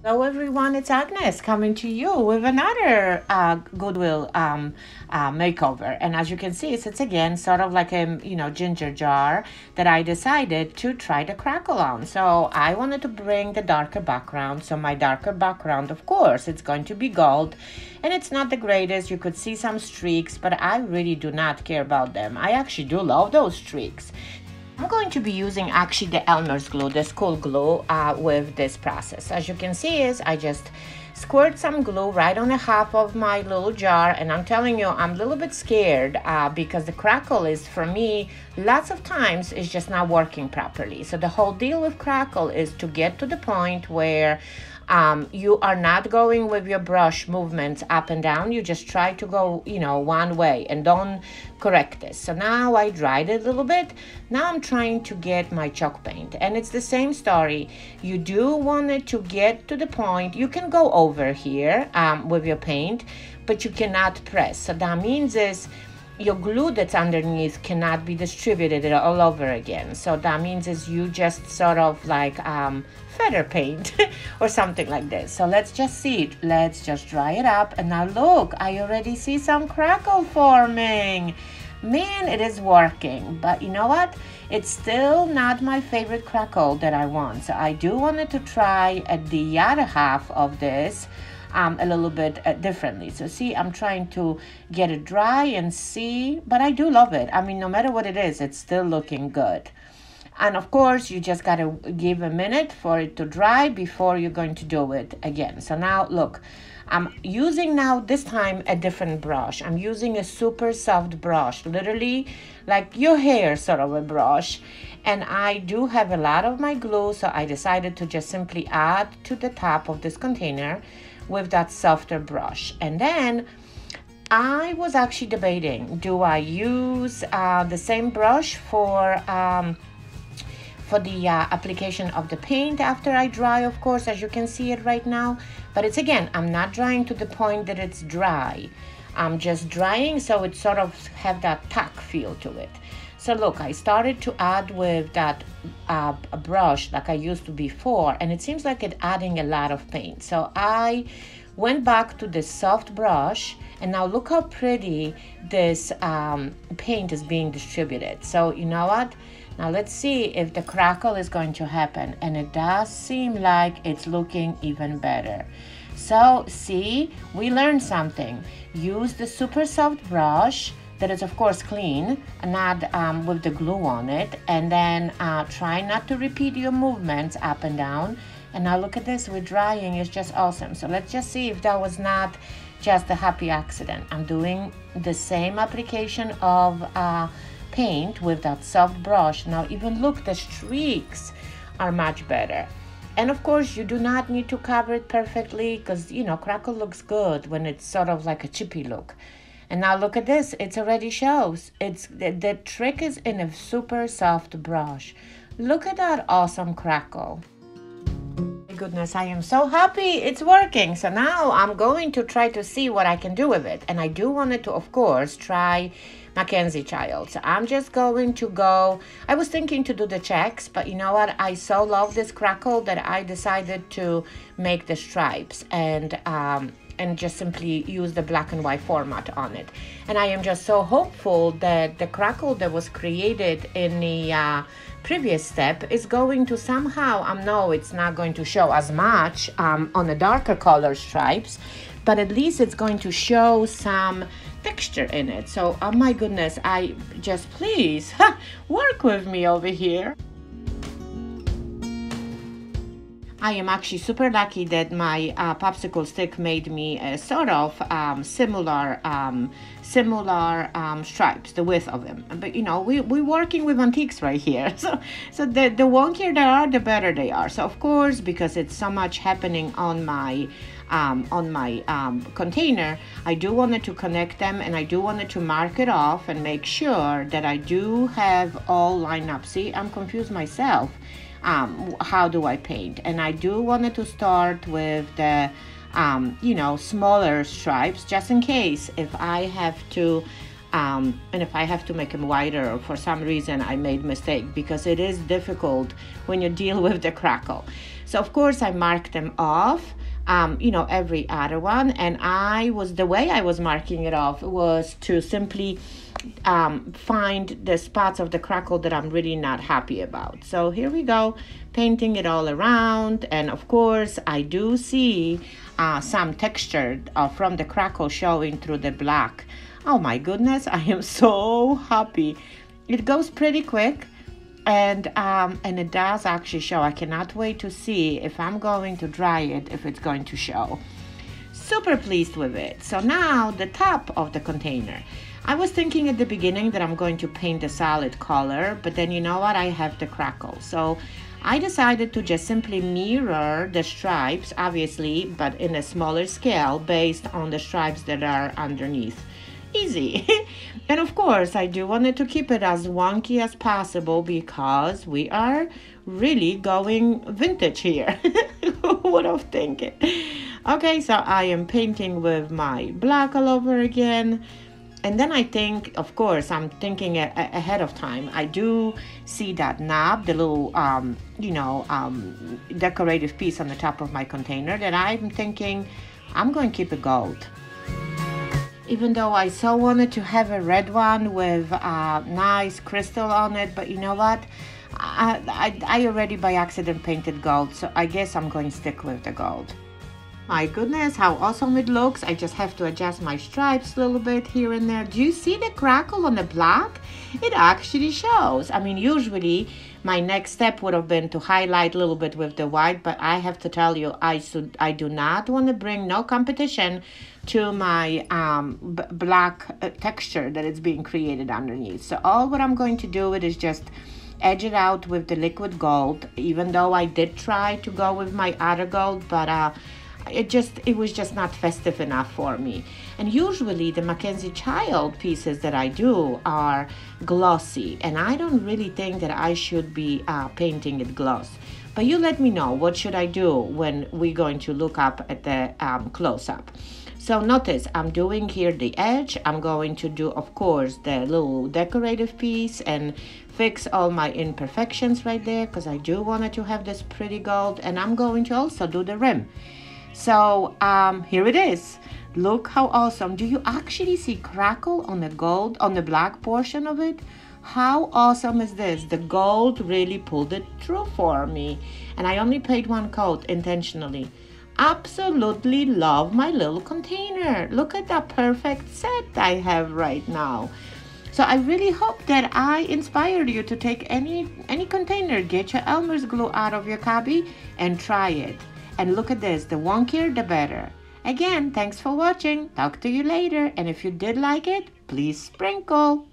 Hello everyone, it's Agnes coming to you with another Goodwill makeover. And as you can see, it's again sort of like a ginger jar that I decided to try the crackle on. So I wanted to bring the darker background. So my darker background, of course, it's going to be gold. And it's not the greatest. You could see some streaks, but I really do not care about them. I actually do love those streaks. I'm going to be using actually the Elmer's glue, the school glue, with this process. As you can see is I just squirt some glue right on the half of my little jar, and I'm telling you, I'm a little bit scared because the crackle is, for me, lots of times is just not working properly. So the whole deal with crackle is to get to the point where you are not going with your brush movements up and down. You just try to go, one way and don't correct this. So now I dried it a little bit. Now I'm trying to get my chalk paint, and it's the same story. You do want it to get to the point. You can go over here with your paint, but you cannot press. So that means is your glue that's underneath cannot be distributed all over again. So that means is you just sort of like feather paint or something like this. So let's just see it. Let's just dry it up. And now look, I already see some crackle forming. Man, it is working. But you know what? It's still not my favorite crackle that I want. So I do want it to try at the other half of this a little bit differently. So see, I'm trying to get it dry and see, but I do love it. I mean, no matter what it is, it's still looking good. And of course, you just got to give a minute for it to dry before you're going to do it again. So now look, I'm using now this time a different brush. I'm using a super soft brush, literally like your hair sort of a brush. And I do have a lot of my glue, so I decided to just simply add to the top of this container with that softer brush. And then I was actually debating, do I use the same brush for the application of the paint after I dry, of course, as you can see it right now. But it's again, I'm not drying to the point that it's dry. I'm just drying so it sort of have that tack feel to it. So look, I started to add with that brush like I used to before, and it seems like it's adding a lot of paint. So I went back to the soft brush, and now look how pretty this paint is being distributed. So you know what? Now let's see if the crackle is going to happen, and it does seem like it's looking even better. So see, we learned something. Use the super soft brush that is of course clean and not with the glue on it, and then try not to repeat your movements up and down. And now look at this, we're drying, it's just awesome. So let's just see if that was not just a happy accident. I'm doing the same application of paint with that soft brush. Now even look, the streaks are much better. And of course, you do not need to cover it perfectly because, crackle looks good when it's sort of like a chippy look. And now look at this, it already shows. It's the trick is in a super soft brush. Look at that awesome crackle. My goodness, I am so happy it's working. So now I'm going to try to see what I can do with it. And I do want it to, of course, try MacKenzie Childs. So I'm just going to go, I was thinking to do the checks, but you know what? I so love this crackle that I decided to make the stripes and just simply use the black and white format on it. And I am just so hopeful that the crackle that was created in the previous step is going to somehow, no, it's not going to show as much on the darker color stripes, but at least it's going to show some texture in it. So, oh my goodness, I just please work with me over here. I am actually super lucky that my popsicle stick made me a sort of similar stripes, the width of them. But we're working with antiques right here. So the wonkier they are, the better they are. So of course, because it's so much happening on my container, I do want to connect them, and I do want to mark it off and make sure that I do have all lined up. See, I'm confused myself. How do I paint? And I do want to start with the smaller stripes, just in case if I have to and if I have to make them wider or for some reason I made mistake, because it is difficult when you deal with the crackle. So of course I marked them off, you know, every other one. And the way I was marking it off was to simply find the spots of the crackle that I'm really not happy about. So here we go, painting it all around. And of course I do see some texture from the crackle showing through the black. Oh my goodness, I am so happy. It goes pretty quick, and it does actually show. I cannot wait to see if I'm going to dry it, if it's going to show. Super pleased with it. So now the top of the container. I was thinking at the beginning that I'm going to paint a solid color, but then you know what? I have the crackle. So I decided to just simply mirror the stripes, obviously, but in a smaller scale based on the stripes that are underneath. Easy. And of course, I do wanted to keep it as wonky as possible because we are really going vintage here. Who would have thinking? Okay, so I am painting with my black all over again. And then I think, of course, I'm thinking ahead of time. I do see that knob, the little, decorative piece on the top of my container that I'm thinking I'm going to keep it gold. Even though I so wanted to have a red one with nice crystal on it, but you know what? I already by accident painted gold, so I guess I'm going to stick with the gold. My goodness, how awesome it looks. I just have to adjust my stripes a little bit here and there. Do you see the crackle on the black? It actually shows. I mean, usually my next step would have been to highlight a little bit with the white, but I have to tell you, I do not want to bring no competition to my black texture that is being created underneath. So all what I'm going to do is just edge it out with the liquid gold, even though I did try to go with my other gold, but it was just not festive enough for me. And usually the MacKenzie Childs pieces that I do are glossy, and I don't really think that I should be painting it gloss. But you let me know, what should I do when we're going to look up at the close-up. So notice I'm doing here the edge. I'm going to do, of course, the little decorative piece and fix all my imperfections right there, because I do want it to have this pretty gold. And I'm going to also do the rim. So here it is. Look how awesome. Do you actually see crackle on the gold, on the black portion of it? How awesome is this? The gold really pulled it through for me. And I only paid one coat intentionally. Absolutely love my little container. Look at that perfect set I have right now. So I really hope that I inspired you to take any container, get your Elmer's glue out of your cubby and try it. And look at this, the wonkier the better. Again, thanks for watching. Talk to you later. And if you did like it, please sprinkle.